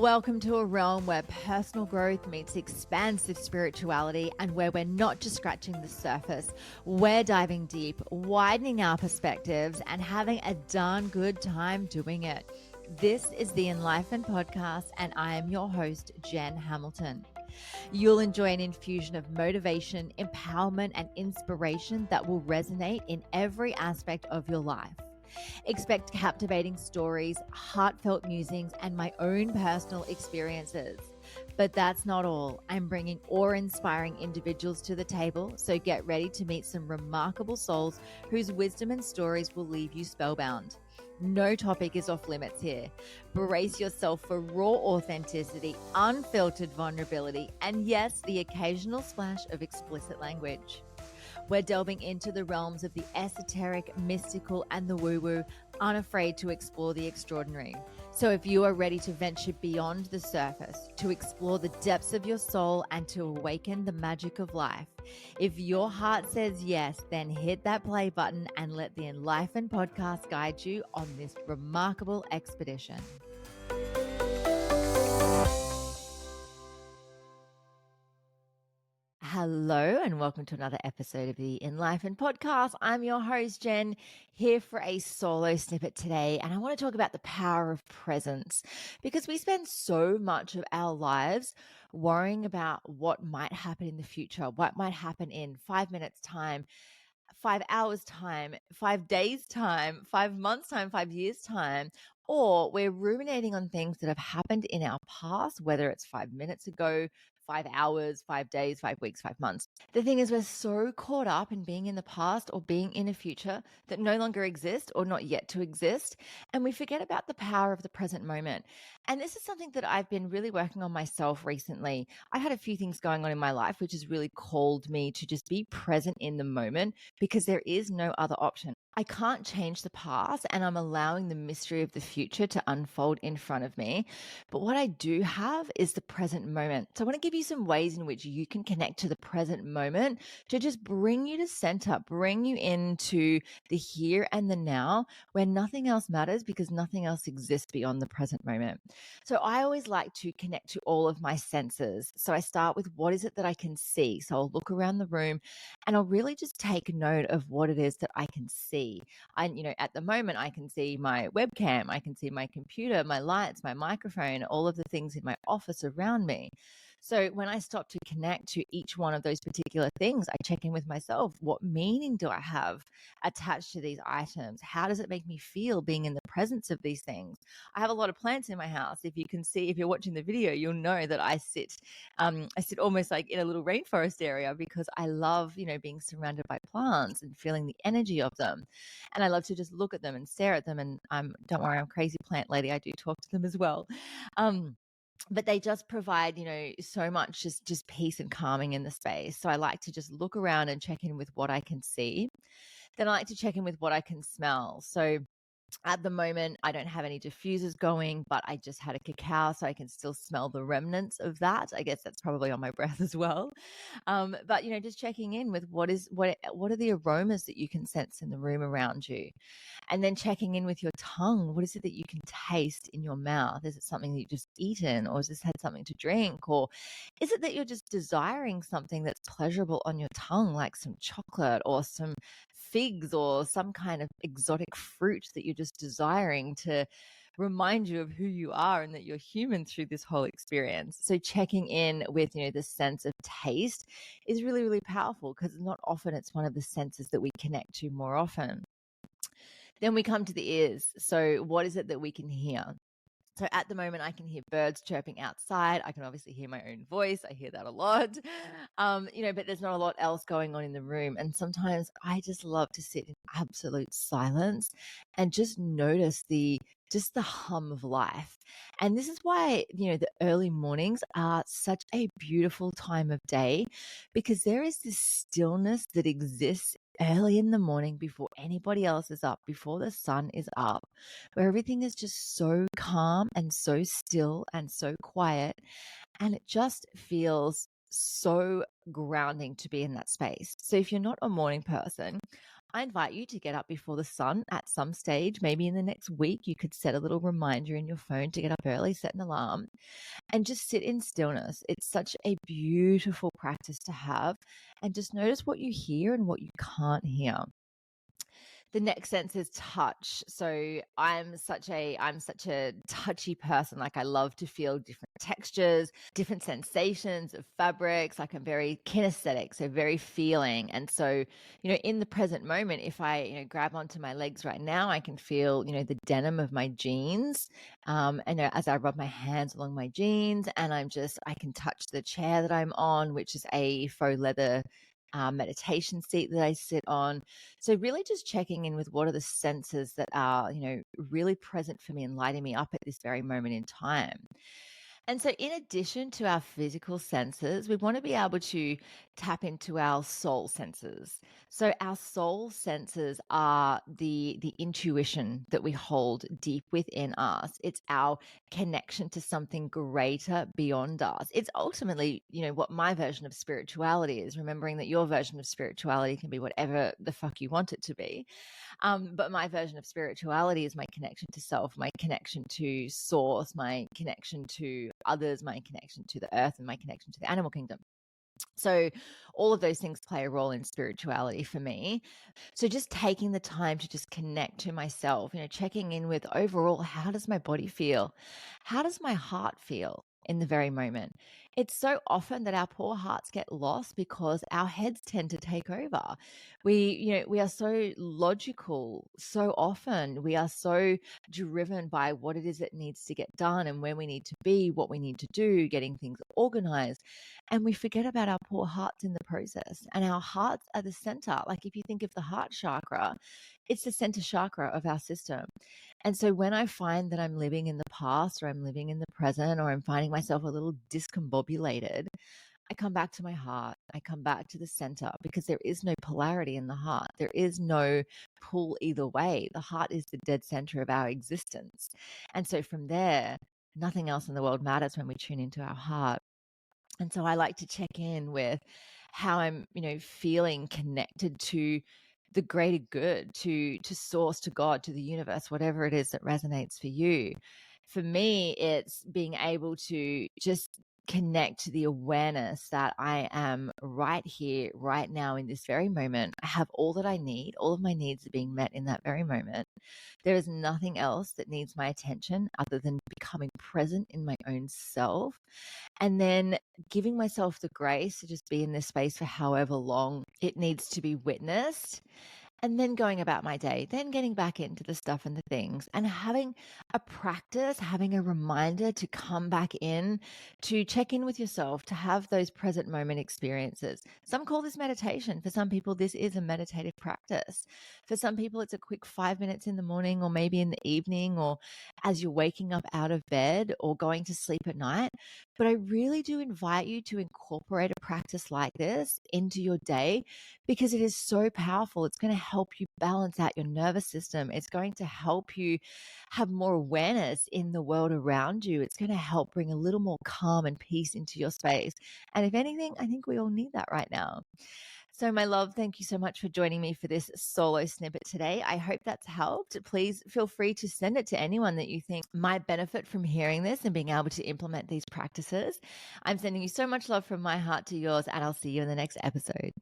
Welcome to a realm where personal growth meets expansive spirituality and where we're not just scratching the surface. We're diving deep, widening our perspectives, and having a darn good time doing it. This is the Enliven Podcast, and I am your host, Jen Hamilton. You'll enjoy an infusion of motivation, empowerment, and inspiration that will resonate in every aspect of your life. Expect captivating stories, heartfelt musings, and my own personal experiences. But that's not all. I'm bringing awe-inspiring individuals to the table, so get ready to meet some remarkable souls whose wisdom and stories will leave you spellbound. No topic is off limits here. Brace yourself for raw authenticity, unfiltered vulnerability, and yes, the occasional splash of explicit language. We're delving into the realms of the esoteric, mystical, and the woo-woo, unafraid to explore the extraordinary. So if you are ready to venture beyond the surface, to explore the depths of your soul, and to awaken the magic of life, if your heart says yes, then hit that play button and let the Enliven Podcast guide you on this remarkable expedition. Hello and welcome to another episode of the Enliven Podcast. I'm your host, Jen, here for a solo snippet today. And I want to talk about the power of presence because we spend so much of our lives worrying about what might happen in the future, what might happen in 5 minutes time, 5 hours time, 5 days time, 5 months time, 5 years time, or we're ruminating on things that have happened in our past, whether it's 5 minutes ago, 5 hours, 5 days, 5 weeks, 5 months. The thing is, we're so caught up in being in the past or being in a future that no longer exists or not yet to exist. And we forget about the power of the present moment. And this is something that I've been really working on myself recently. I had a few things going on in my life, which has really called me to just be present in the moment because there is no other option. I can't change the past and I'm allowing the mystery of the future to unfold in front of me. But what I do have is the present moment. So I want to give you some ways in which you can connect to the present moment to just bring you to center, bring you into the here and the now where nothing else matters because nothing else exists beyond the present moment. So I always like to connect to all of my senses. So I start with what is it that I can see? So I'll look around the room and I'll really just take note of what it is that I can see. And, at the moment, I can see my webcam, I can see my computer, my lights, my microphone, all of the things in my office around me. So when I stop to connect to each one of those particular things, I check in with myself. What meaning do I have attached to these items? How does it make me feel being in the presence of these things? I have a lot of plants in my house. If you can see, if you're watching the video, you'll know that I sit almost like in a little rainforest area because I love, being surrounded by plants and feeling the energy of them. And I love to just look at them and stare at them. And don't worry, I'm a crazy plant lady. I do talk to them as well. But they just provide, so much just peace and calming in the space. So I like to just look around and check in with what I can see. Then I like to check in with what I can smell. So at the moment, I don't have any diffusers going, but I just had a cacao, so I can still smell the remnants of that. I guess that's probably on my breath as well. But just checking in with what are the aromas that you can sense in the room around you, and then checking in with your tongue. What is it that you can taste in your mouth? Is it something that you just eaten, or has this had something to drink, or is it that you're just desiring something that's pleasurable on your tongue, like some chocolate or some figs or some kind of exotic fruit that you're just desiring to remind you of who you are and that you're human through this whole experience. So checking in with, the sense of taste is really, really powerful because not often it's one of the senses that we connect to more often. Then we come to the ears. So what is it that we can hear? So at the moment, I can hear birds chirping outside. I can obviously hear my own voice. I hear that a lot, but there's not a lot else going on in the room. And sometimes I just love to sit in absolute silence and just notice the hum of life. And this is why, the early mornings are such a beautiful time of day because there is this stillness that exists early in the morning before anybody else is up, before the sun is up, where everything is just so calm and so still and so quiet. And it just feels so grounding to be in that space. So if you're not a morning person, I invite you to get up before the sun at some stage. Maybe in the next week, you could set a little reminder in your phone to get up early, set an alarm, and just sit in stillness. It's such a beautiful practice to have. And just notice what you hear and what you can't hear. The next sense is touch. So I'm such a touchy person. Like I love to feel different textures, different sensations of fabrics. Like I'm very kinesthetic, so very feeling. And so, in the present moment, if I, grab onto my legs right now, I can feel, the denim of my jeans. And as I rub my hands along my jeans, and I can touch the chair that I'm on, which is a faux leather meditation seat that I sit on. So really just checking in with what are the senses that are, really present for me and lighting me up at this very moment in time. And so in addition to our physical senses, we want to be able to tap into our soul senses. So our soul senses are the intuition that we hold deep within us. It's our connection to something greater beyond us. It's ultimately, what my version of spirituality is, remembering that your version of spirituality can be whatever the fuck you want it to be. But my version of spirituality is my connection to self, my connection to source, my connection to others, my connection to the earth, and my connection to the animal kingdom. So all of those things play a role in spirituality for me. So just taking the time to just connect to myself, checking in with overall, how does my body feel? How does my heart feel in the very moment? It's so often that our poor hearts get lost because our heads tend to take over. We are so logical so often. We are so driven by what it is that needs to get done and where we need to be, what we need to do, getting things organized. And we forget about our poor hearts in the process. And our hearts are the center. Like if you think of the heart chakra, it's the center chakra of our system. And so when I find that I'm living in the past or I'm living in the present or I'm finding myself a little discombobulated, I come back to my heart. I come back to the center because there is no polarity in the heart. There is no pull either way. The heart is the dead center of our existence. And so from there, nothing else in the world matters when we tune into our heart. And so I like to check in with how I'm, feeling connected to the greater good, to source, to God, to the universe, whatever it is that resonates for you. For me, it's being able to just connect to the awareness that I am right here, right now in this very moment. I have all that I need. All of my needs are being met in that very moment. There is nothing else that needs my attention other than becoming present in my own self. And then giving myself the grace to just be in this space for however long it needs to be witnessed. And then going about my day, then getting back into the stuff and the things and having a practice, having a reminder to come back in, to check in with yourself, to have those present moment experiences. Some call this meditation. For some people, this is a meditative practice. For some people, it's a quick 5 minutes in the morning or maybe in the evening or as you're waking up out of bed or going to sleep at night. But I really do invite you to incorporate a practice like this into your day because it is so powerful. It's going to help you balance out your nervous system. It's going to help you have more awareness in the world around you. It's going to help bring a little more calm and peace into your space. And if anything, I think we all need that right now. So my love, thank you so much for joining me for this solo snippet today. I hope that's helped. Please feel free to send it to anyone that you think might benefit from hearing this and being able to implement these practices. I'm sending you so much love from my heart to yours, and I'll see you in the next episode.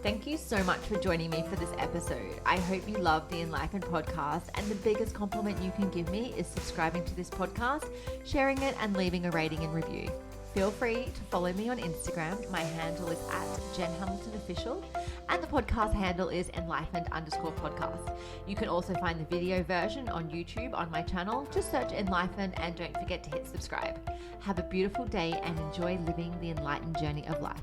Thank you so much for joining me for this episode. I hope you love the Enlightened podcast, and the biggest compliment you can give me is subscribing to this podcast, sharing it, and leaving a rating and review. Feel free to follow me on Instagram. My handle is @JenHamiltonOfficial, and the podcast handle is enlightened_podcast. You can also find the video version on YouTube on my channel. Just search Enlightened and don't forget to hit subscribe. Have a beautiful day and enjoy living the enlightened journey of life.